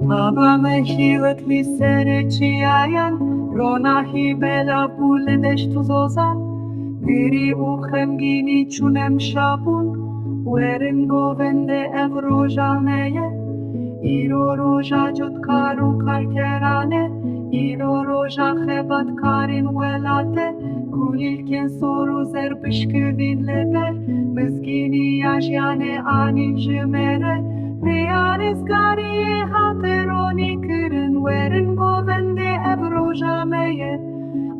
Ava mehilet li sereciayan, rona hibela pule deștu zozan, viri uchem gini čunem šapun, ueren govende evroja neye, iro roja jotkaru karkerane, iro roja hebat karin welate, kulilken soru zer bishkevin lebe, mezgini ajane anin jemere, Rearis garie hateroni kırın verin govende evroja meye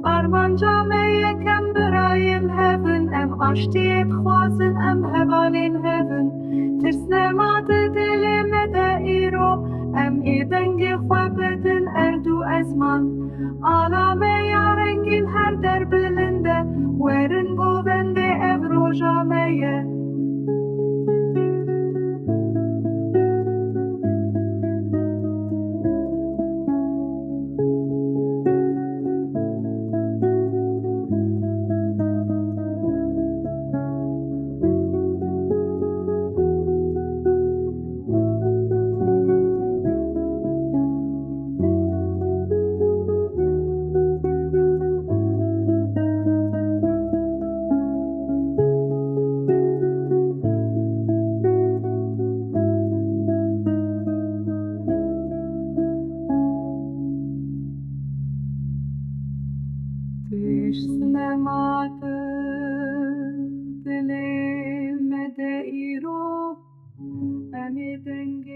Armanja meye kembera in heaven em ashtiet khwazin em heaven in heaven Tirsne mate dilime de iro em idengi khwabedin erdu ezman Ala meya rengin her derbelinde verin govende evroja meye Tishne mate dilime de iro Emi denge